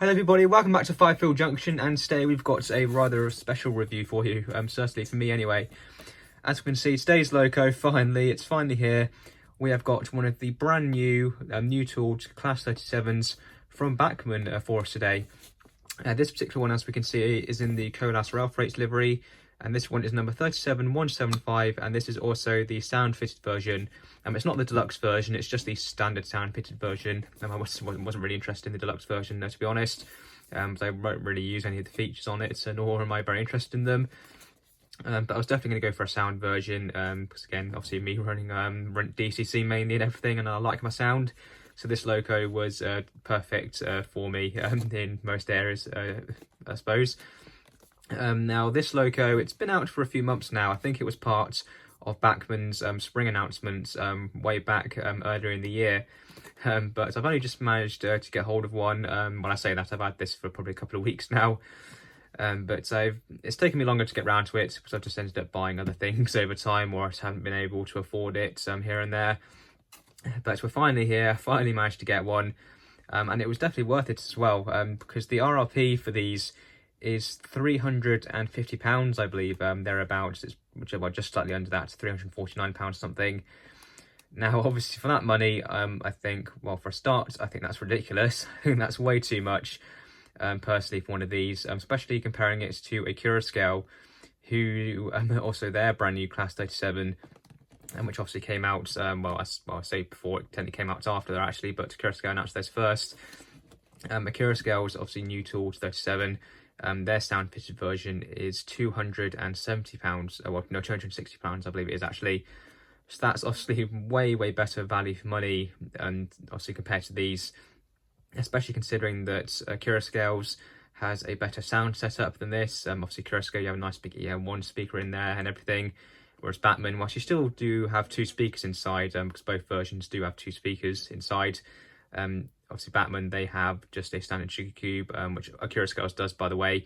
Hello everybody, welcome back to Firefield Junction, and today we've got a rather special review for you, certainly for me anyway. As we can see, today's loco, it's finally here. We have got one of the brand new, new-tooled Class 37s from Bachmann for us today. This particular one, as we can see, is in the Colas Railfreight livery, and this one is number 37175, and this is also the sound-fitted version. It's not the deluxe version, it's just the standard sound-fitted version. I wasn't really interested in the deluxe version, to be honest. I won't really use any of the features on it, so nor am I very interested in them. But I was definitely going to go for a sound version, because again, obviously me running DCC mainly and everything, and I like my sound. So this loco was perfect for me in most areas, I suppose. Now this loco, it's been out for a few months now. I think it was part of Bachmann's spring announcements way back earlier in the year. But I've only just managed to get hold of one. When I say that, I've had this for probably a couple of weeks now. But it's taken me longer to get round to it because I've just ended up buying other things over time, or I just haven't been able to afford it here and there. But we're finally here, finally managed to get one. And it was definitely worth it as well, because the RRP for these is £350, I believe, thereabouts. It's just slightly under that, £349 something. Now, obviously, for that money, I think, well, for a start, I think that's ridiculous. I think that's way too much, personally, for one of these, especially comparing it to a Curascale, who also their brand new Class 37, which obviously came out, well, I say before, it technically came out after there, actually, but Curascale announced theirs first. A Curascale is obviously new tool to 37. Their sound fitted version is £270, well, no, £260, I believe it is actually. So that's obviously way better value for money, and obviously compared to these, especially considering that Curascales has a better sound setup than this. Obviously Curascale, you have a nice big one speaker in there and everything, whereas Bachmann, whilst you still do have two speakers inside, because both versions do have two speakers inside, obviously Bachmann, they have just a standard sugar cube, which Curascales does, by the way.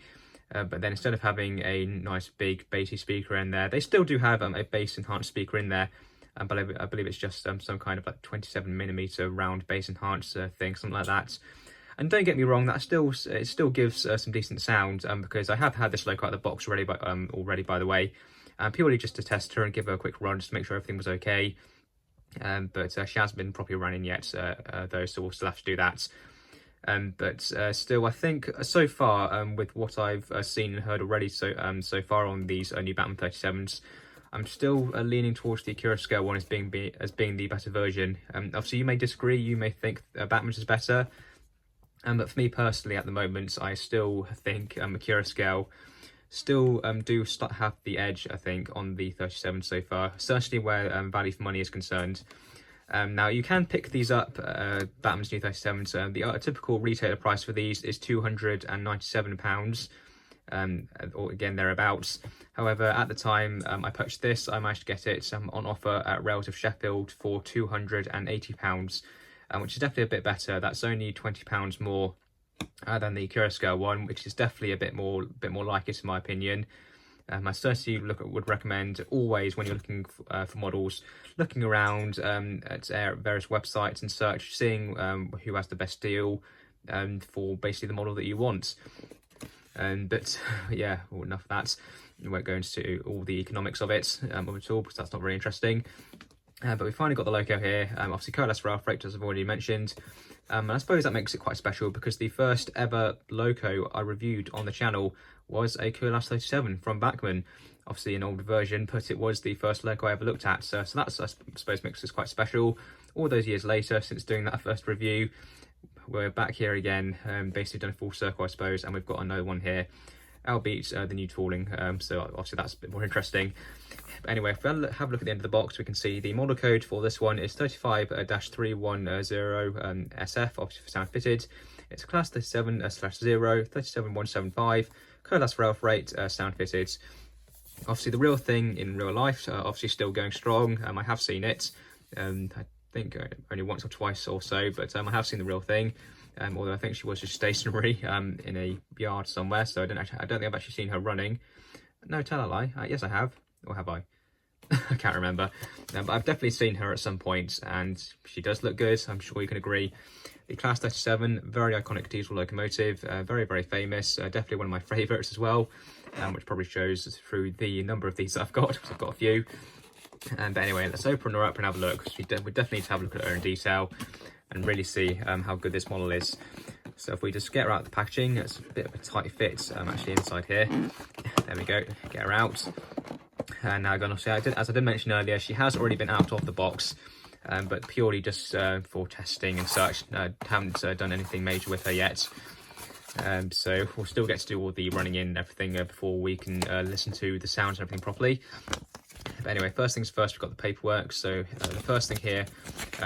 But then instead of having a nice big bassy speaker in there, they still do have a bass enhanced speaker in there. But I believe it's just some kind of like 27mm round bass enhancer thing, something like that. And don't get me wrong, it still gives some decent sound, because I have had this loco out of the box already, by the way, purely just to test her and give her a quick run just to make sure everything was okay. But she hasn't been properly running yet, though, so we'll still have to do that. But still, I think so far, with what I've seen and heard already so far on these new Bachmann 37s, I'm still leaning towards the Curascale one as being the better version. Obviously, you may disagree, you may think Bachmann's is better, but for me personally, at the moment, I still think Curascale still do have the edge, I think, on the 37 so far, certainly where value for money is concerned. Now, you can pick these up, Bachmann's new 37s. The typical retailer price for these is £297, or again, thereabouts. However, at the time I purchased this, I managed to get it on offer at Rails of Sheffield for £280, which is definitely a bit better. That's only £20 more than the Curascale one, which is definitely a bit more like it, in my opinion. I certainly would recommend always, when you're looking for models, looking around at various websites and seeing who has the best deal for basically the model that you want. But yeah, well, enough of that. We won't go into all the economics of it at all, because that's not very interesting. But we finally got the loco here. Obviously Colas Railfreight, as I've already mentioned. And I suppose that makes it quite special, because the first ever loco I reviewed on the channel was a Colas 37 from Bachmann. Obviously an older version, but it was the first loco I ever looked at. So that's, I suppose, makes this quite special. All those years later, since doing that first review, we're back here again, basically done a full circle, I suppose, and we've got another one here, albeit the new tooling, so obviously that's a bit more interesting. But anyway, if we have a look at the end of the box, we can see the model code for this one is 35-310 SF, obviously for sound fitted. It's a Class 37/0, 37175, Colas Railfreight, sound fitted. Obviously the real thing in real life, obviously still going strong. I have seen it, I think only once or twice or so, but I have seen the real thing. Although I think she was just stationary in a yard somewhere, so I don't think I've actually seen her running. No, tell a lie. Yes, I have. Or have I? I can't remember. But I've definitely seen her at some point, and she does look good. I'm sure you can agree. The Class 37, very iconic diesel locomotive, very, very famous, definitely one of my favourites as well, which probably shows through the number of these that I've got, because I've got a few. But anyway, let's open her up and have a look. We definitely need to have a look at her in detail and really see how good this model is. So if we just get her out of the packaging, it's a bit of a tight fit actually inside here. There we go, get her out. And now I'm going to say, as I did mention earlier, she has already been out of the box, but purely just for testing and such. Haven't done anything major with her yet. So we'll still get to do all the running in and everything before we can listen to the sounds and everything properly. But anyway, first things first, we've got the paperwork. So the first thing here,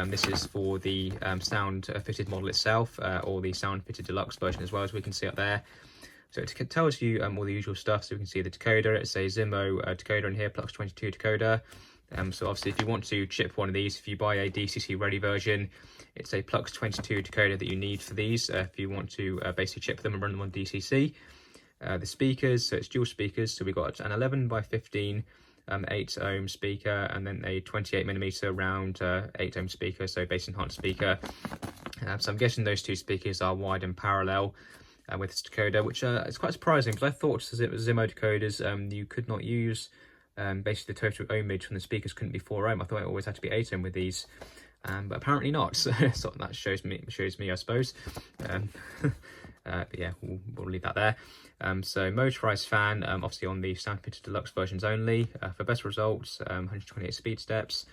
this is for the sound fitted model itself, or the sound fitted deluxe version as well, as we can see up there. So it tells you all the usual stuff. So we can see the decoder, it's a Zimmo decoder in here, Plux 22 decoder. So obviously if you want to chip one of these, if you buy a DCC ready version, it's a Plux 22 decoder that you need for these, if you want to basically chip them and run them on DCC. The speakers, so it's dual speakers, so we've got an 11 by 15 8 ohm speaker, and then a 28mm round 8 ohm speaker, so bass enhanced speaker. So I'm guessing those two speakers are wide and parallel with this decoder, which is quite surprising, because I thought as it was Zimmo decoders, you could not use basically the total ohmage from the speakers couldn't be 4 ohm. I thought it always had to be 8 ohm with these, but apparently not. So that shows me, I suppose. But yeah, we'll leave that there. So motorized fan, obviously on the sound fitted deluxe versions only. For best results, 128 speed steps.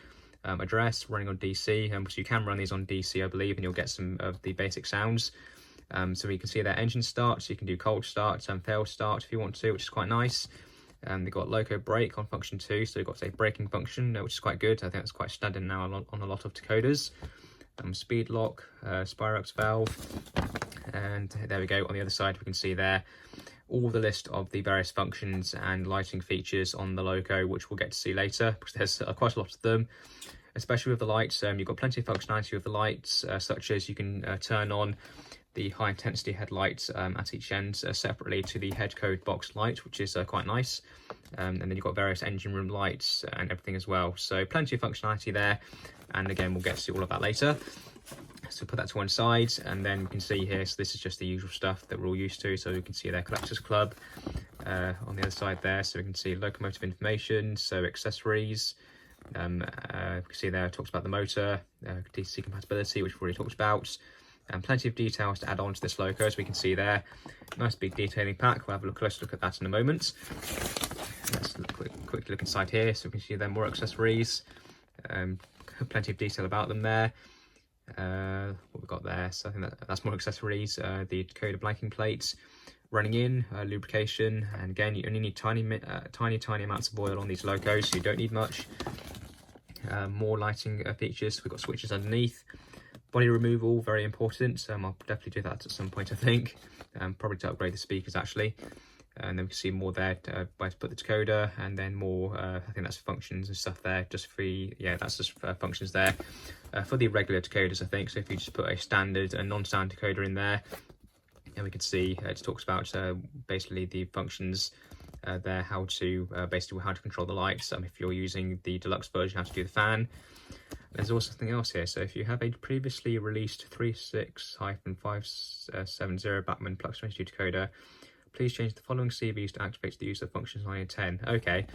Address running on DC, so you can run these on DC, I believe, and you'll get some of the basic sounds. So you can see their engine start, so you can do cold start and fail start if you want to, which is quite nice. They've got loco brake on function 2, so you've got a braking function, which is quite good. I think that's quite standard now on a lot of decoders. Speed lock, Spirux valve, and there we go. On the other side, we can see there all the list of the various functions and lighting features on the loco, which we'll get to see later, because there's quite a lot of them, especially with the lights. You've got plenty of functionality with the lights, such as you can turn on the high intensity headlights at each end separately to the head code box light, which is quite nice. And then you've got various engine room lights and everything as well. So plenty of functionality there. And again, we'll get to see all of that later. So put that to one side, and then we can see here, so this is just the usual stuff that we're all used to. So we can see their Collectors Club on the other side there. So we can see locomotive information, so accessories. We can see there it talks about the motor, DCC compatibility, which we've already talked about. And plenty of details to add on to this loco, as we can see there. Nice big detailing pack. We'll have a closer look at that in a moment. Let's quickly look inside here, so we can see there more accessories. Plenty of detail about them there. What we've got there, so I think that's more accessories. The decoder blanking plates, running in, lubrication, and again you only need tiny amounts of oil on these locos, so you don't need much. More lighting features. We've got switches underneath. Body removal, very important. I'll definitely do that at some point, I think. Probably to upgrade the speakers actually. And then we can see more there where to put the decoder, and then more, I think that's functions and stuff there, just for, yeah, that's just functions there. For the regular decoders, I think, so if you just put a standard and non-standard decoder in there, and we can see it talks about basically the functions there, how to control the lights. If you're using the deluxe version, how to do the fan. There's also something else here, so if you have a previously released 36-570 Bachmann Plux 22 decoder, please change the following CVs to activate the use of functions 9 and 10. Okay,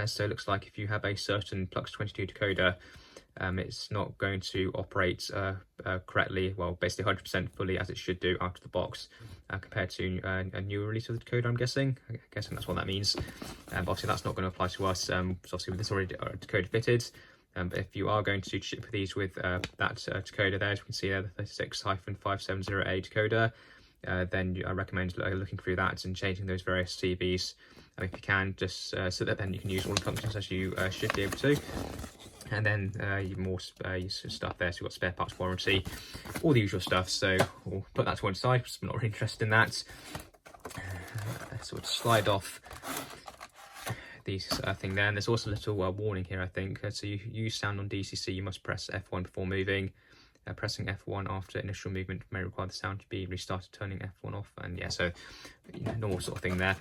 so it looks like if you have a certain Plux 22 decoder, it's not going to operate correctly, well, basically 100% fully as it should do out of the box, compared to a new release of the decoder, I'm guessing. That's what that means. Obviously, that's not going to apply to us, so obviously with this already decoder fitted. But if you are going to ship these with that decoder there, as you can see there, the 36-570A decoder, then I recommend looking through that and changing those various CVs if you can, just so that then you can use all the functions as you should be able to. And then more stuff there, so you've got spare parts warranty, all the usual stuff. So we'll put that to one side because I'm not really interested in that. So we'll slide off these thing there, and there's also a little warning here, I think. So you use sound on DCC, you must press F1 before moving. Pressing F1 after initial movement may require the sound to be restarted, turning F1 off, and yeah, so normal sort of thing there.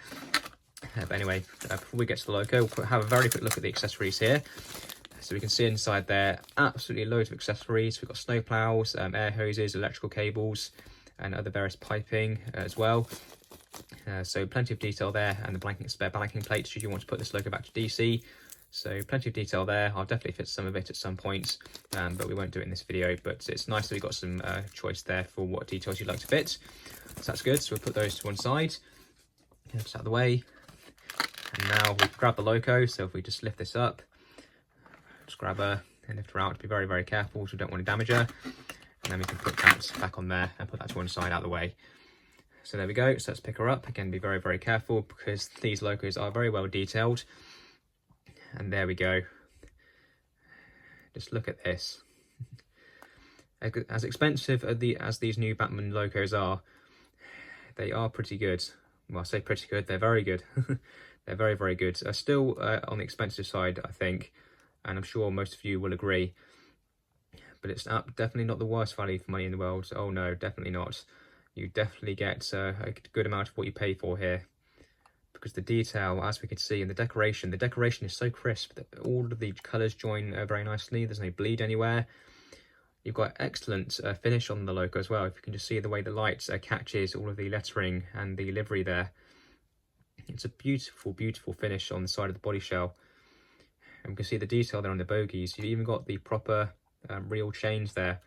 But anyway, before we get to the logo, we'll have a very quick look at the accessories here. So we can see inside there, absolutely loads of accessories. We've got snow plows, air hoses, electrical cables, and other various piping as well. So plenty of detail there, and the spare blanking plates should you want to put this loco back to DC. So plenty of detail there. I'll definitely fit some of it at some point, but we won't do it in this video. But it's nice that we've got some choice there for what details you'd like to fit. So that's good. So we'll put those to one side, just out of the way. And now we grab the loco. So if we just lift this up, just grab her and lift her out. Be very, very careful, so we don't want to damage her. And then we can put that back on there and put that to one side out of the way. So there we go. So let's pick her up. Again, be very, very careful because these locos are very well detailed. And there we go. Just look at this. As expensive as these new Bachmann locos are, they are pretty good. Well, I say pretty good. They're very good. They're very, very good. Still on the expensive side, I think. And I'm sure most of you will agree. But it's definitely not the worst value for money in the world. Oh no, definitely not. You definitely get a good amount of what you pay for here. Because the detail, as we can see, and the decoration is so crisp that all of the colours join very nicely. There's no bleed anywhere. You've got excellent finish on the loco as well. If you can just see the way the light catches all of the lettering and the livery there. It's a beautiful, beautiful finish on the side of the body shell. And we can see the detail there on the bogies. You've even got the proper real chains there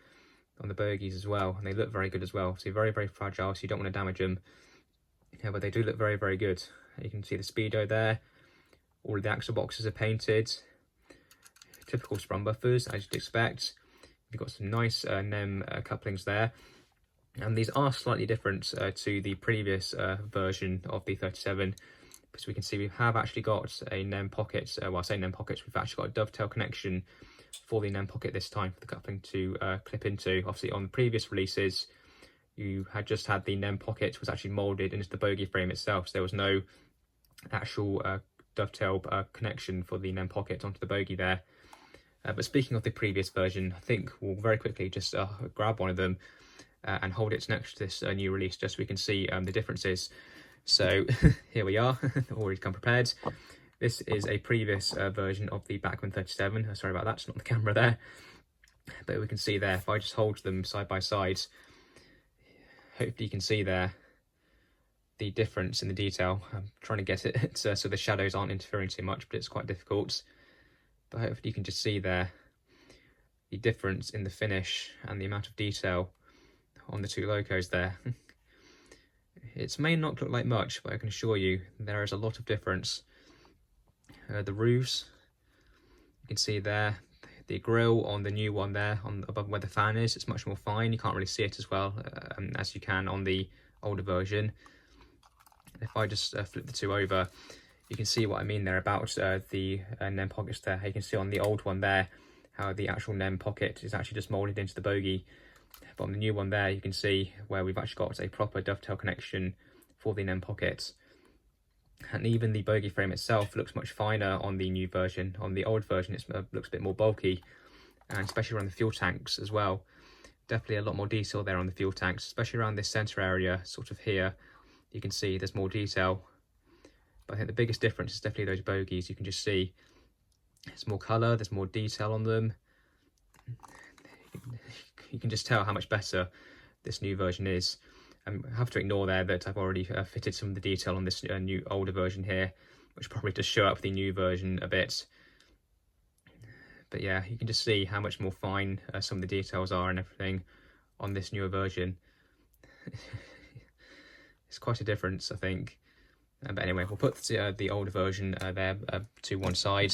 on the bogies as well, and they look very good as well. So very, very fragile, so you don't want to damage them. Yeah, but they do look very, very good. You can see the speedo there. All of the axle boxes are painted. Typical sprung buffers, as you'd expect. You've got some nice NEM couplings there. And these are slightly different to the previous version of the 37. Because we can see we have actually got a NEM pocket. Well, I say NEM pockets, we've actually got a dovetail connection for the NEM pocket this time for the coupling to clip into. Obviously on the previous releases you had just had the NEM pocket was actually moulded into the bogie frame itself, so there was no actual dovetail connection for the NEM pocket onto the bogie there. But speaking of the previous version, I think we'll very quickly just grab one of them and hold it next to this new release just so we can see the differences. So here we are, already come prepared. This is a previous version of the Bachmann 37. Sorry about that, it's not the camera there. But we can see there, if I just hold them side by side, hopefully you can see there the difference in the detail. I'm trying to get it so the shadows aren't interfering too much, but it's quite difficult. But hopefully you can just see there the difference in the finish and the amount of detail on the two locos there. It may not look like much, but I can assure you there is a lot of difference. The roofs, you can see there, the grille on the new one there, on above where the fan is, it's much more fine. You can't really see it as well as you can on the older version. If I just flip the two over, you can see what I mean there about the NEM pockets there. You can see on the old one there how the actual NEM pocket is actually just moulded into the bogie. But on the new one there, you can see where we've actually got a proper dovetail connection for the NEM pocket. And even the bogie frame itself looks much finer on the new version. On the old version, it looks a bit more bulky, and especially around the fuel tanks as well. Definitely a lot more detail there on the fuel tanks, especially around this centre area, sort of here. You can see there's more detail. But I think the biggest difference is definitely those bogies. You can just see there's more colour, there's more detail on them. You can just tell how much better this new version is. I have to ignore there that I've already fitted some of the detail on this new older version here, which probably does show up the new version a bit. But yeah, you can just see how much more fine some of the details are and everything on this newer version. It's quite a difference, I think. But anyway, we'll put the older version there to one side,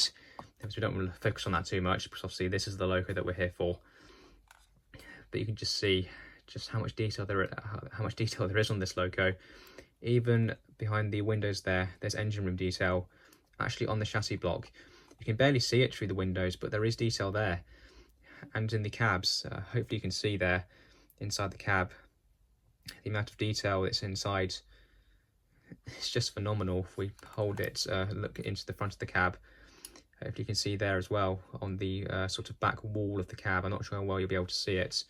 because we don't want to focus on that too much, because obviously this is the loco that we're here for. But you can just see just how much detail there is on this loco. Even behind the windows there's engine room detail actually on the chassis block. You can barely see it through the windows, but there is detail there. And in the cabs, hopefully you can see there inside the cab the amount of detail that's inside. It's just phenomenal. If we hold it, look into the front of the cab, hopefully you can see there as well on the sort of back wall of the cab. I'm not sure how well you'll be able to see it.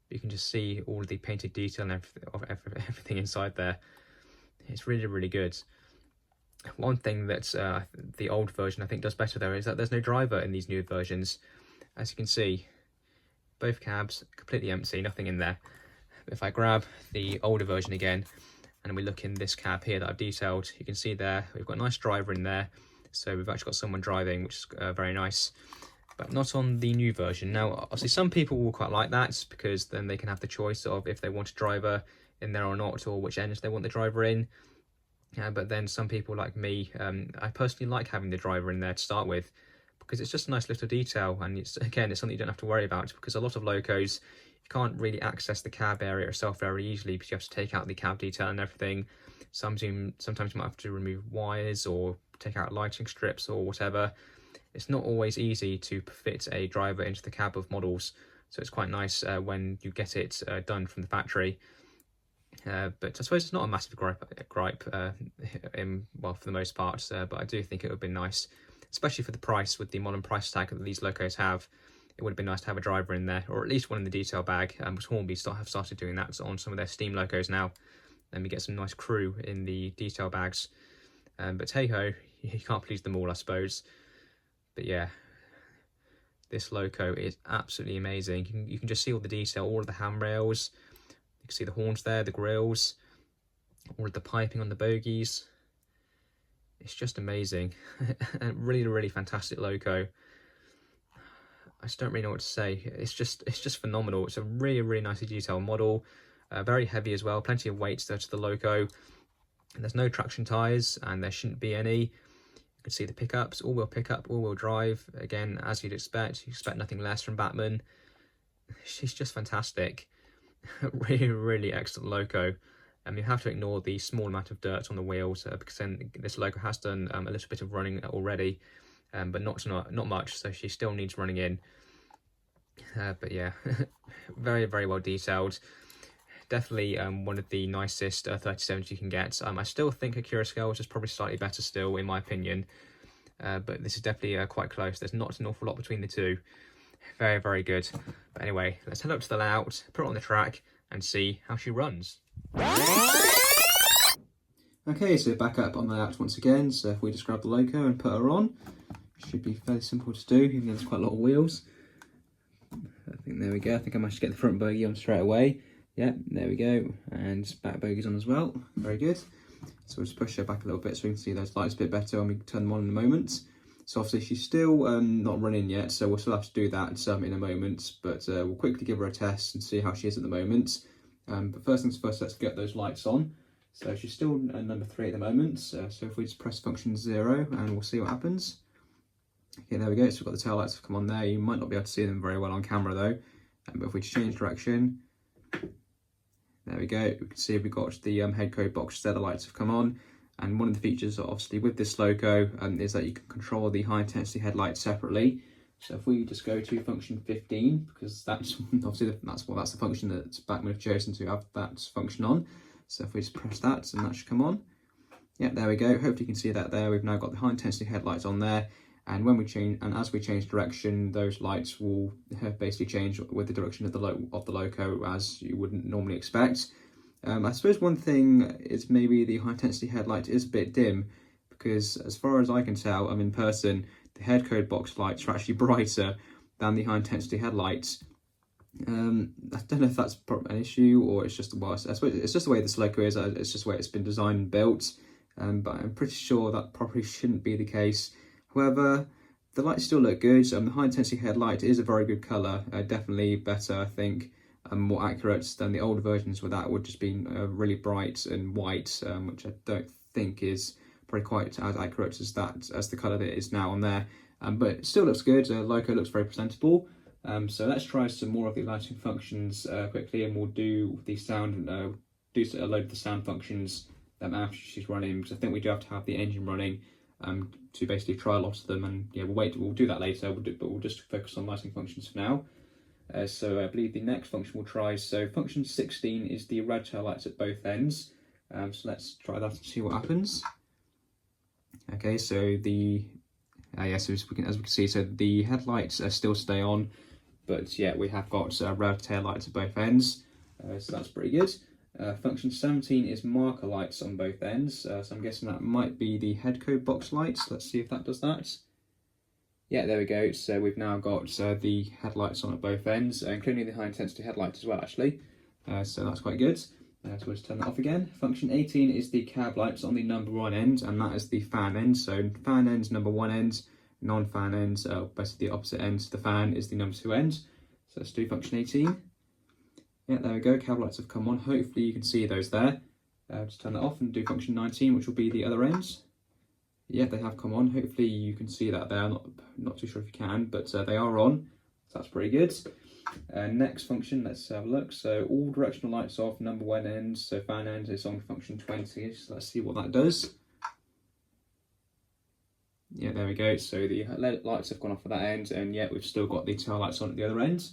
You can just see all of the painted detail and everything inside there. It's really, really good. One thing that the old version I think does better though is that there's no driver in these new versions. As you can see, both cabs completely empty, nothing in there. If I grab the older version again and we look in this cab here that I've detailed, you can see there we've got a nice driver in there, so we've actually got someone driving, which is very nice, but not on the new version. Now obviously some people will quite like that because then they can have the choice of if they want a driver in there or not, or which end they want the driver in. But then some people like me, I personally like having the driver in there to start with, because it's just a nice little detail, and it's something you don't have to worry about, because a lot of locos you can't really access the cab area itself very easily because you have to take out the cab detail and everything. Sometimes you might have to remove wires or take out lighting strips or whatever. It's not always easy to fit a driver into the cab of models, so it's quite nice when you get it done from the factory. But I suppose it's not a massive gripe well, for the most part, but I do think it would be nice, especially for the price, with the modern price tag that these locos have. It would have been nice to have a driver in there, or at least one in the detail bag, which Hornby have started doing that on some of their steam locos now. And we get some nice crew in the detail bags. But hey-ho, you can't please them all, I suppose. But yeah, this loco is absolutely amazing. You can just see all the detail, all of the handrails. You can see the horns there, the grills, all of the piping on the bogies. It's just amazing. A really, really fantastic loco. I just don't really know what to say. It's just phenomenal. It's a really, really nicely detailed model. Very heavy as well. Plenty of weight to the loco. And there's no traction tyres, and there shouldn't be any. You can see the pickups, all-wheel pickup, all-wheel drive. Again, as you'd expect. You expect nothing less from Bachmann. She's just fantastic. Really, really excellent loco. You have to ignore the small amount of dirt on the wheels because then this loco has done a little bit of running already, but not much, so she still needs running in. But yeah, very, very well detailed. Definitely one of the nicest 37s you can get. I still think Acura Scales is probably slightly better still, in my opinion, but this is definitely quite close. There's not an awful lot between the two. Very, very good. But anyway, let's head up to the layout, put it on the track, and see how she runs. Okay, so back up on the layout once again. So if we just grab the loco and put her on, it should be fairly simple to do, even though there's quite a lot of wheels. I think there we go. I think I managed to get the front bogie on straight away. Yep, there we go. And back bogey's on as well. Very good. So we'll just push her back a little bit so we can see those lights a bit better when we turn them on in a moment. So obviously she's still not running yet, so we'll still have to do that in a moment, but we'll quickly give her a test and see how she is at the moment. But first things first, let's get those lights on. So she's still number 3 at the moment, so if we just press function 0 and we'll see what happens. Okay, there we go, so we've got the tail lights have come on there. You might not be able to see them very well on camera though, but if we change direction, there we go, we can see we've got the head code boxes there, the lights have come on. And one of the features, obviously, with this loco is that you can control the high-intensity headlights separately. So if we just go to function 15, because that's obviously that's the function that Bachmann have chosen to have that function on. So if we just press that, and that should come on. Yep, there we go. Hopefully you can see that there. We've now got the high-intensity headlights on there. And when we change, and as we change direction, those lights will basically change with the direction of the loco, as you wouldn't normally expect. I suppose one thing is maybe the high intensity headlight is a bit dim, because as far as I can tell, in person, the head code box lights are actually brighter than the high intensity headlights. I don't know if that's an issue or it's just, well, I suppose it's just the way this loco is, it's just the way it's been designed and built, but I'm pretty sure that probably shouldn't be the case. However, the lights still look good. The high intensity headlight is a very good colour, definitely better, I think. More accurate than the older versions, where that would just be really bright and white, which I don't think is probably quite as accurate as the colour that it is now on there. But it still looks good. Loco looks very presentable. So let's try some more of the lighting functions quickly, and we'll do the sound, do a load of the sound functions after she's running, because I think we do have to have the engine running to basically try a lot of them. And yeah, we'll do that later. But we'll just focus on lighting functions for now. So I believe the next function we'll try, so function 16 is the red tail lights at both ends. So let's try that and see what happens. Okay, so as we can see, so the headlights still stay on, but yeah, we have got red tail lights at both ends, so that's pretty good. Function 17 is marker lights on both ends, so I'm guessing that might be the head code box lights. Let's see if that does that. Yeah, there we go. So we've now got the headlights on at both ends, including the high intensity headlights as well, actually. So that's quite good. So we'll just turn that off again. Function 18 is the cab lights on the number 1 end, and that is the fan end. So fan end's number 1 end, non-fan end, basically the opposite end to the fan is the number 2 end. So let's do function 18. Yeah, there we go. Cab lights have come on. Hopefully you can see those there. Just turn that off and do function 19, which will be the other ends. Yeah, they have come on. Hopefully you can see that there. I'm not too sure if you can, but they are on. So that's pretty good. Next function, let's have a look. So all directional lights off, number 1 end. So fan end is on function 20. So let's see what that does. Yeah, there we go. So the lights have gone off at that end, and yet we've still got the tail lights on at the other end.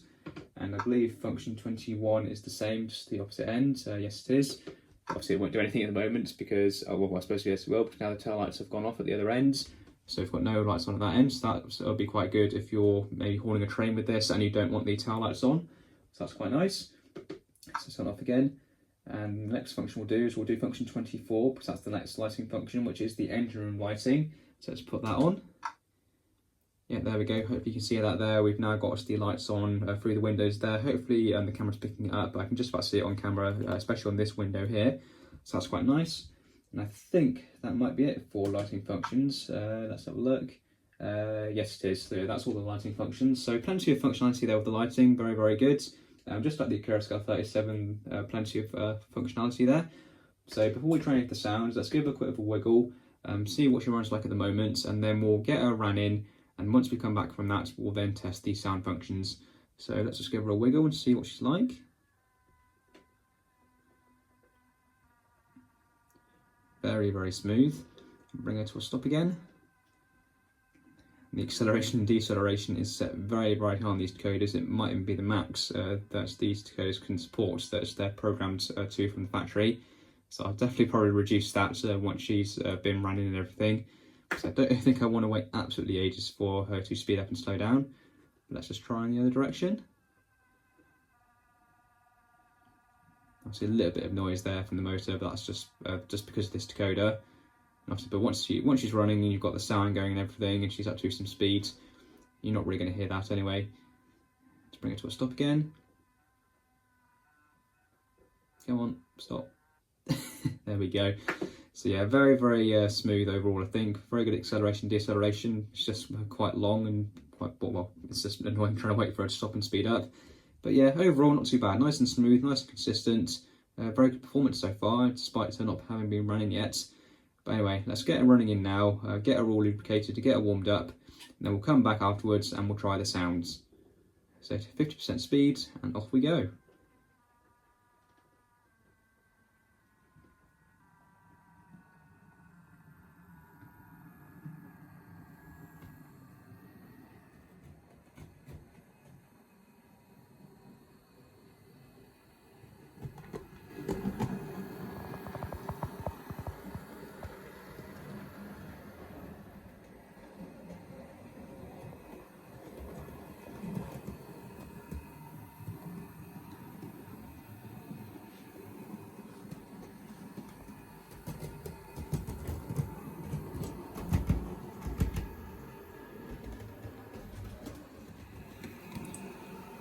And I believe function 21 is the same, just the opposite end. Yes, it is. Obviously, it won't do anything at the moment because, well, I suppose yes, it will, because now the tail lights have gone off at the other ends. So we've got no lights on at that end, so that'll be quite good if you're maybe hauling a train with this and you don't want the tail lights on. So that's quite nice. So turn off again. And the next function we'll do is we'll do function 24, because that's the next lighting function, which is the engine room lighting. So let's put that on. Yeah, there we go. Hopefully you can see that there. We've now got the lights on through the windows there. Hopefully the camera's picking it up, but I can just about see it on camera, especially on this window here. So that's quite nice. And I think that might be it for lighting functions. Let's have a look. Yes, it is. So that's all the lighting functions. So plenty of functionality there with the lighting. Very, very good. Just like the Colas 37, plenty of functionality there. So before we try and get the sounds, let's give a quick wiggle, see what she runs like at the moment, and then we'll get her ran in. And once we come back from that, we'll then test the sound functions. So let's just give her a wiggle and see what she's like. Very, very smooth. Bring her to a stop again. The acceleration and deceleration is set very, very high on these decoders. It might even be the max that these decoders can support, that they're programmed to from the factory. So I'll definitely probably reduce that once she's been running and everything. So I don't think I want to wait absolutely ages for her to speed up and slow down. Let's just try in the other direction. Obviously a little bit of noise there from the motor, but that's just because of this decoder. Obviously, but once she's running and you've got the sound going and everything, and she's up to some speed, you're not really going to hear that anyway. Let's bring it to a stop again. Come on, stop. There we go. So yeah, very, very smooth overall, I think. Very good acceleration, deceleration. It's just quite long and quite, well, it's just annoying trying to wait for her to stop and speed up. But yeah, overall not too bad. Nice and smooth, nice and consistent. Very good performance so far, despite her not having been running yet. But anyway, let's get her running in now, get her all lubricated, to get her warmed up, and then we'll come back afterwards and we'll try the sounds. So to 50% speed, and off we go.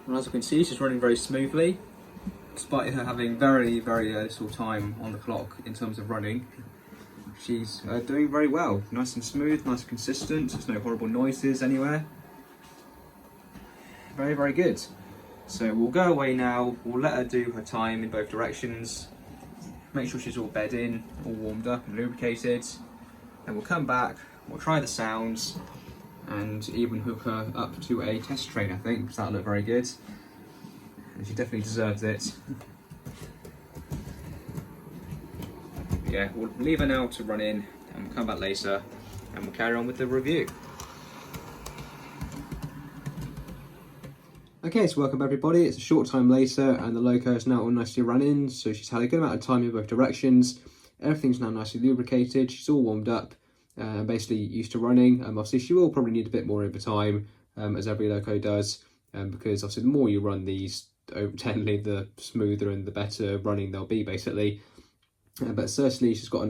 And as you can see, she's running very smoothly, despite her having very, very little time on the clock in terms of running. She's doing very well, nice and smooth, nice and consistent, there's no horrible noises anywhere. Very, very good. So we'll go away now, we'll let her do her time in both directions, make sure she's all bed in, all warmed up and lubricated, and we'll come back, we'll try the sounds, and even hook her up to a test train, I think, because that'll look very good. And she definitely deserves it. Yeah, we'll leave her now to run in, and we'll come back later, and we'll carry on with the review. Okay, so welcome everybody. It's a short time later, and the loco is now all nicely running, so she's had a good amount of time in both directions. Everything's now nicely lubricated, she's all warmed up, and basically used to running. Obviously she will probably need a bit more over time, as every loco does, because obviously the more you run these generally the smoother and the better running they'll be, basically. But certainly she's got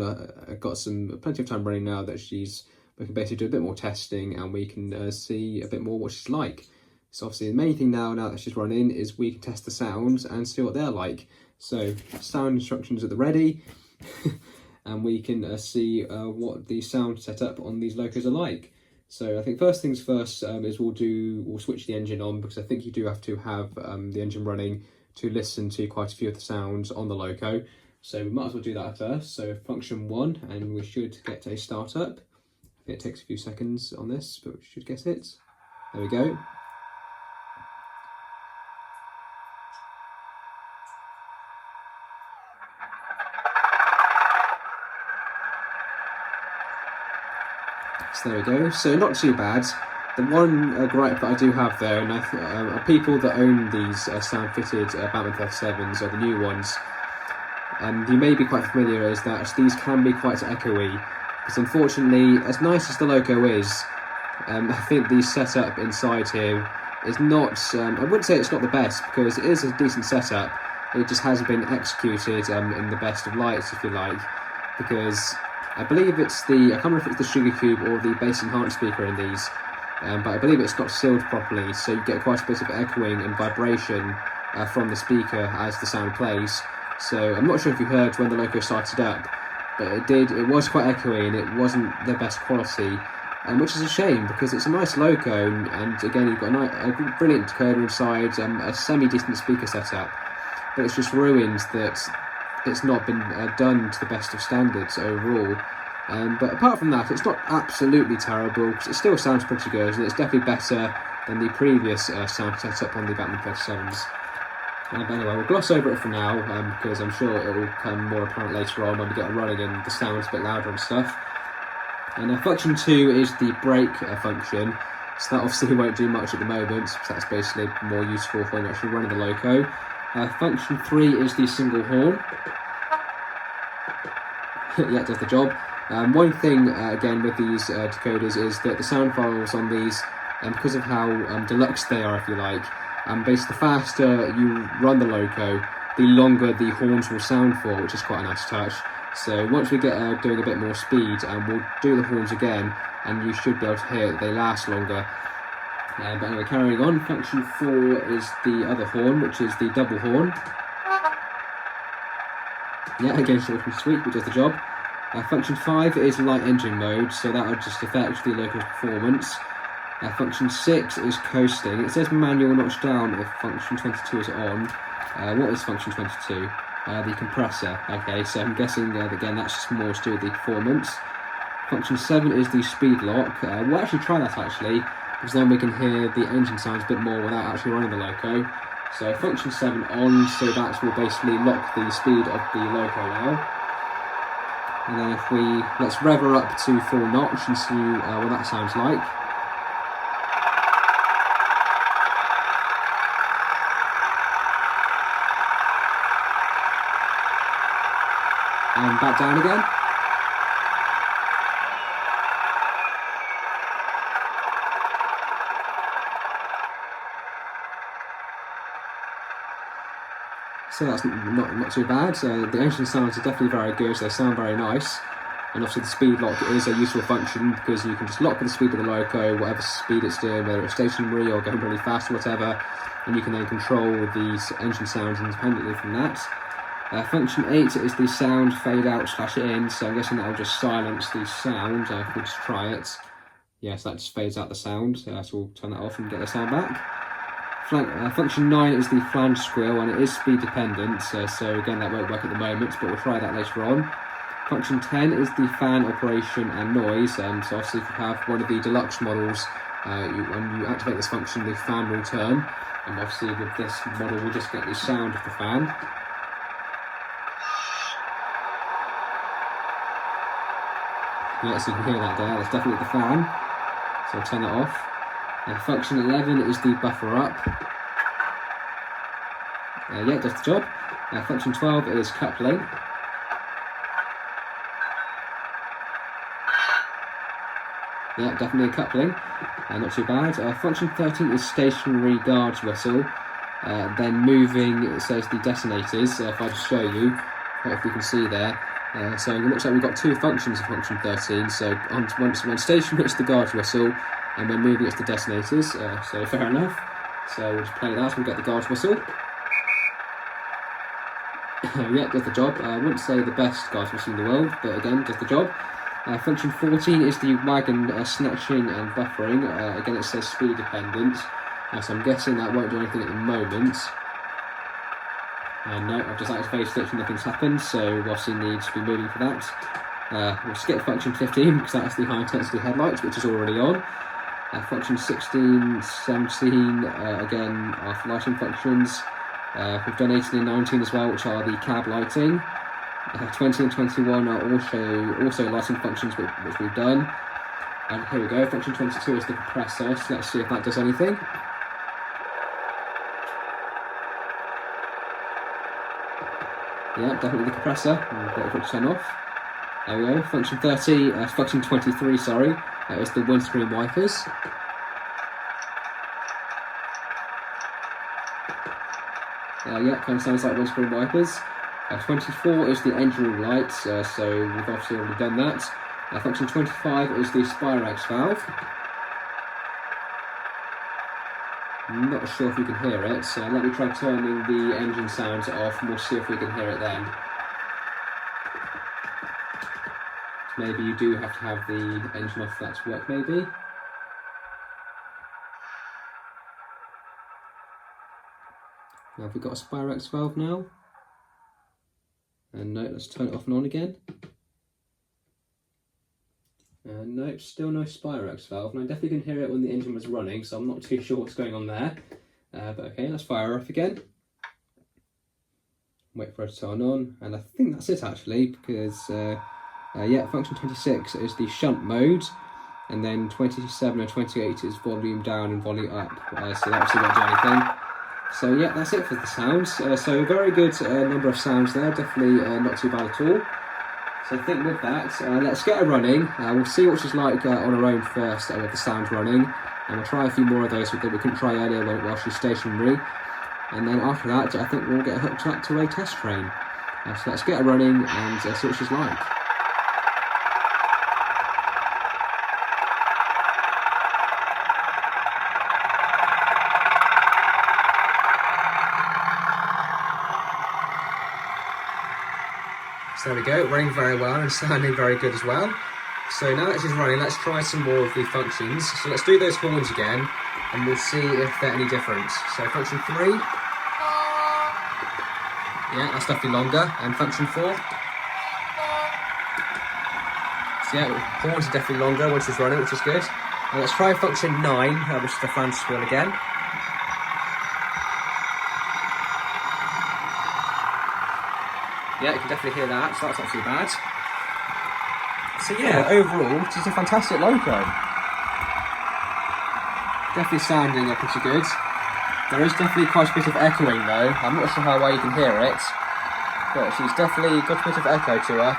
plenty of time running now that we can basically do a bit more testing, and we can see a bit more what she's like. So obviously the main thing now that she's running is we can test the sounds and see what they're like. So sound instructions at the ready, and we can see what the sound setup on these locos are like. So I think first things first is we'll switch the engine on, because I think you do have to have the engine running to listen to quite a few of the sounds on the loco. So we might as well do that first. So function 1, and we should get a start up. I think it takes a few seconds on this, but we should get it. There we go. So there we go. So not too bad. The one gripe that I do have though, and people that own these sound-fitted Bachmann 37s, or the new ones, you may be quite familiar, is that these can be quite echoey. Because unfortunately, as nice as the loco is, I think the setup inside here is not, I wouldn't say it's not the best, because it is a decent setup. It just hasn't been executed in the best of lights, if you like. Because I believe I can't remember if it's the Sugar Cube or the bass enhanced speaker in these, but I believe it's not sealed properly, so you get quite a bit of echoing and vibration from the speaker as the sound plays. So I'm not sure if you heard when the loco started up, but it was quite echoey and it wasn't the best quality, which is a shame, because it's a nice loco, and again you've got a brilliant decoder inside, a semi-decent speaker setup, but it's just ruined that it's not been done to the best of standards overall. But apart from that, it's not absolutely terrible, because it still sounds pretty good, and it's definitely better than the previous sound setup on the Bachmann 37s. But anyway, we'll gloss over it for now, because I'm sure it will become more apparent later on when we get it running and the sound's a bit louder and stuff. And function 2 is the brake function, so that obviously won't do much at the moment, because that's basically more useful when you're actually running the loco. Function 3 is the single horn. Yeah, it does the job. One thing, again, with these decoders is that the sound files on these, because of how deluxe they are, if you like, basically the faster you run the loco, the longer the horns will sound for, which is quite a nice touch. So once we get doing a bit more speed, we'll do the horns again, and you should be able to hear that they last longer. But anyway, carrying on, function 4 is the other horn, which is the double horn. Yeah, again, short and sweet, but does the job. Function 5 is light engine mode, so that will just affect the loco's performance. Function 6 is coasting. It says manual notch down if function 22 is on. What is function 22? The compressor. Okay, so I'm guessing again that's just more to do with the performance. Function 7 is the speed lock. We'll actually try that actually, because then we can hear the engine sounds a bit more without actually running the loco. So function 7 on, so that will basically lock the speed of the loco now. And then let's rev her up to full notch and see what that sounds like. And back down again. So that's not too bad. The engine sounds are definitely very good, so they sound very nice. And obviously the speed lock is a useful function, because you can just lock the speed of the loco, whatever speed it's doing, whether it's stationary or going really fast or whatever, and you can then control these engine sounds independently from that. Function 8 is the sound fade out / in, so I'm guessing that will just silence the sound. If we just try it. Yes, that just fades out the sound, so we'll turn that off and get the sound back. Function 9 is the flange squeal, and it is speed dependent, so again that won't work at the moment, but we'll try that later on. Function 10 is the fan operation and noise, so obviously if you have one of the deluxe models, when you activate this function the fan will turn, and obviously with this model we'll just get the sound of the fan. Yes, you can hear that there, that's definitely the fan, so I'll turn that off. Function 11 is the buffer up. Yeah, it does the job. Function 12 is coupling. Yeah, definitely a coupling. Not too bad. Function 13 is stationary guards whistle. then moving, it says the detonators. If I just show you, hopefully you can see there. So it looks like we've got two functions of function 13. So once we're on stationary, it's the guard whistle, and when moving, it's the detonators. So fair enough. So we'll just play that, we'll get the guard whistle. Yeah, does the job. I wouldn't say the best guard whistle in the world, but again, does the job. Function 14 is the wagon snatching and buffering. Again, it says speed dependent, so I'm guessing that won't do anything at the moment. No, I've just activated it and nothing's happened, so we obviously need to be moving for that. We'll skip function 15 because that's the high intensity headlights, which is already on. Function 16, 17, again, are for lighting functions. We've done 18 and 19 as well, which are the cab lighting. 20 and 21 are also lighting functions, which we've done. And here we go, function 22 is the compressor, so let's see if that does anything. Yeah, definitely the compressor. We've got it to turn off. There we go. Function 23, sorry, is the windscreen wipers. Yeah, kind of sounds like windscreen wipers. 24 is the engine room lights, so we've obviously already done that. Function 25 is the Spirex valve. I'm not sure if you can hear it, so let me try turning the engine sounds off and we'll see if we can hear it then. Maybe you do have to have the engine off for that to work, maybe. Now, have we got a Spirex valve now? And no, let's turn it off and on again. And no, still no Spirex valve. And I definitely can hear it when the engine was running, so I'm not too sure what's going on there. But okay, let's fire her off again. Wait for it to turn on. And I think that's it actually, because yeah, function 26 is the shunt mode. And then 27 and 28 is volume down and volume up. So that obviously won't do anything. So yeah, that's it for the sounds. So very good number of sounds there, definitely not too bad at all. So I think with that, let's get her running. We'll see what she's like on her own first with the sound running. And we'll try a few more of those that we couldn't try earlier while she's stationary. And then after that, I think we'll get her hooked up to a test train. So let's get her running and see what she's like. So there we go, running very well and sounding very good as well. So now that she's running, let's try some more of the functions. So let's do those horns again, and we'll see if they're any different. So function 3. Yeah, that's definitely longer. And function 4. So yeah, horns are definitely longer when she's running, which is good. And let's try function 9, which is the flange squeal again. Yeah, you can definitely hear that, so that's not too bad. So yeah, overall, she's a fantastic loco. Definitely sounding pretty good. There is definitely quite a bit of echoing though. I'm not sure how well you can hear it, but she's definitely got a bit of echo to her.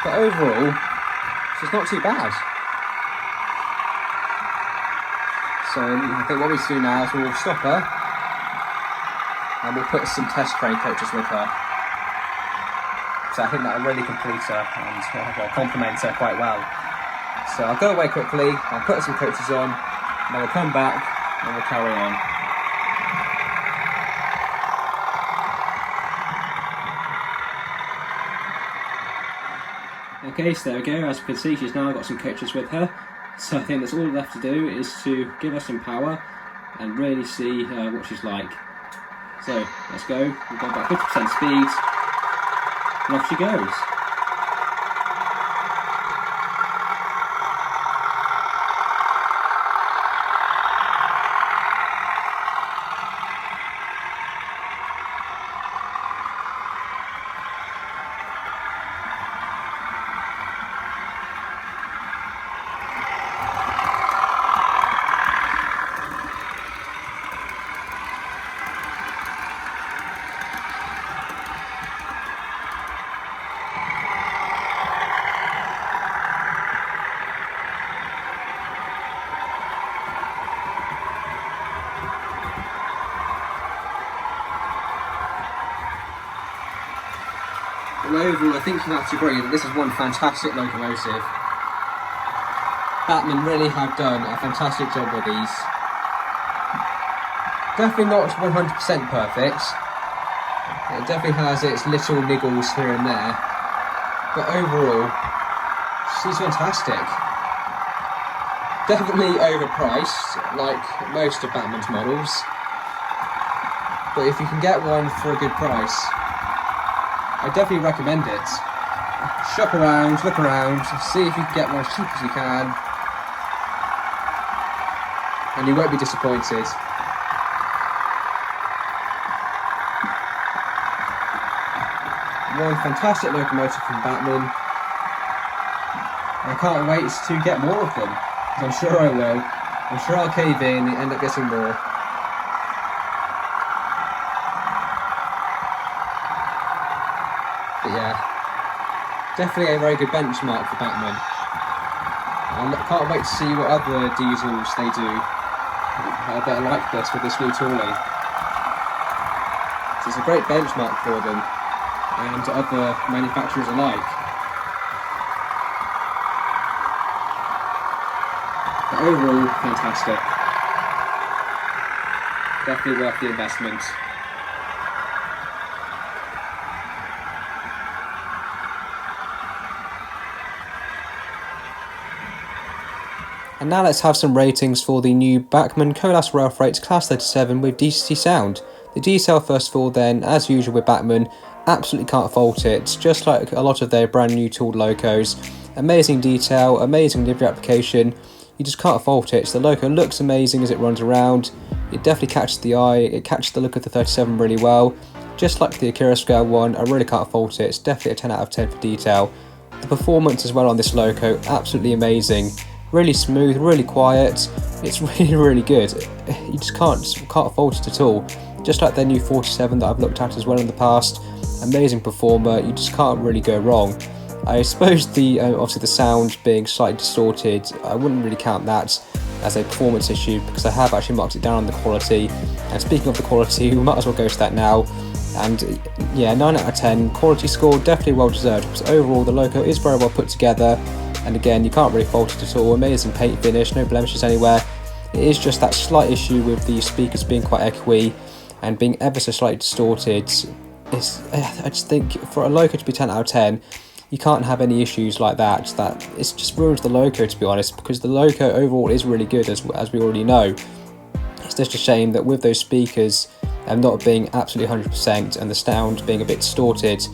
But overall, she's not too bad. So I think what we do now is we'll stop her, and we'll put some test train coaches with her. So I think that'll really complete her and complement her quite well. So I'll go away quickly, I'll put some coaches on, and then we'll come back and we'll carry on. Okay, so there we go. As you can see, she's now got some coaches with her. So I think that's all left to do is to give her some power and really see what she's like. So let's go. We've got about 50% speed, and off she goes. Well, overall, I think you have to agree that this is one fantastic locomotive. Bachmann really have done a fantastic job with these. Definitely not 100% perfect. It definitely has its little niggles here and there. But overall, she's fantastic. Definitely overpriced, like most of Bachmann's models. But if you can get one for a good price, I definitely recommend it. Shop around, look around, see if you can get one as cheap as you can, and you won't be disappointed. One fantastic locomotive from Bachmann. I can't wait to get more of them, because I'm sure I will. I'm sure I'll cave in and end up getting more. But yeah, definitely a very good benchmark for Bachmann. I can't wait to see what other diesels they do that are like this with this new tooling. So it's a great benchmark for them and to other manufacturers alike. But overall, fantastic. Definitely worth the investment. And now let's have some ratings for the new Bachmann Colas Railfreight Class 37 with DCC sound. The detail first of all then, as usual with Bachmann, absolutely can't fault it, just like a lot of their brand new tooled locos. Amazing detail, amazing livery application, you just can't fault it. The loco looks amazing as it runs around, it definitely catches the eye, it catches the look of the 37 really well. Just like the Akira scale one, I really can't fault it, it's definitely a 10 out of 10 for detail. The performance as well on this loco, absolutely amazing. Really smooth, really quiet, it's really good. You just can't fault it at all. Just like their new 47 that I've looked at as well in the past, amazing performer, you just can't really go wrong. I suppose obviously the sound being slightly distorted, I wouldn't really count that as a performance issue because I have actually marked it down on the quality. And speaking of the quality, we might as well go to that now. And yeah, 9 out of 10, quality score definitely well deserved because overall the loco is very well put together. And again, you can't really fault it at all, amazing paint finish, no blemishes anywhere. It is just that slight issue with the speakers being quite echoey and being ever so slightly distorted. I just think for a loco to be 10 out of 10, you can't have any issues like that. It just ruins the loco, to be honest, because the loco overall is really good as we already know. It's just a shame that with those speakers not being absolutely 100% and the sound being a bit distorted,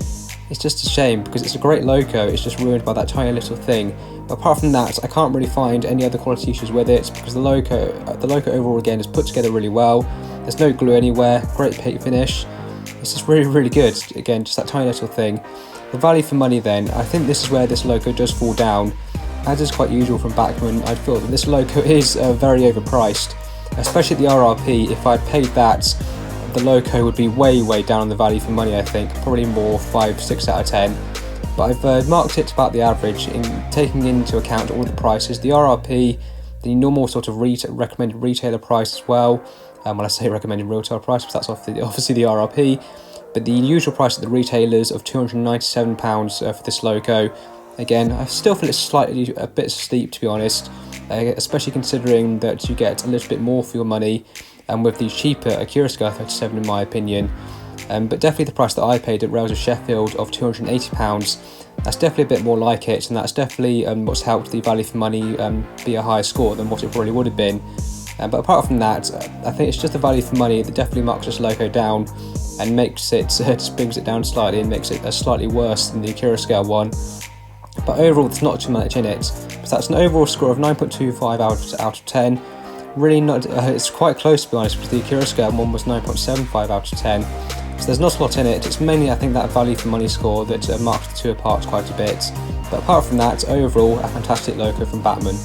it's just a shame because it's a great loco, it's just ruined by that tiny little thing. But apart from that, I can't really find any other quality issues with it because the loco overall again is put together really well. There's no glue anywhere, great paint finish. It's just really good. Again, just that tiny little thing. The value for money then, I think this is where this loco does fall down. As is quite usual from Bachmann, I feel that this loco is very overpriced, especially the RRP. If I'd paid that, the loco would be way down on the value for money, I think, probably more 5-6 out of 10. But I've marked it about the average in taking into account all the prices, the RRP, the normal sort of recommended retailer price as well. When I say recommended retailer price, because that's obviously the RRP, but the usual price at the retailers of £297 for this loco. Again, I still feel it's a bit steep, to be honest, especially considering that you get a little bit more for your money with the cheaper Akira Scale 37 in my opinion. But definitely the price that I paid at Rails of Sheffield of £280, that's definitely a bit more like it, and that's definitely what's helped the value for money be a higher score than what it probably would have been. But apart from that, I think it's just the value for money that definitely marks this loco down and makes it, just brings it down slightly and makes it slightly worse than the Akira Scale one. But overall, there's not too much in it. So that's an overall score of 9.25 out of 10. Really not, it's quite close to be honest, because the Akira Scale one was 9.75 out of 10. So there's not a lot in it. It's mainly, I think, that value for money score that marks the two apart quite a bit. But apart from that, overall, a fantastic loco from Bachmann.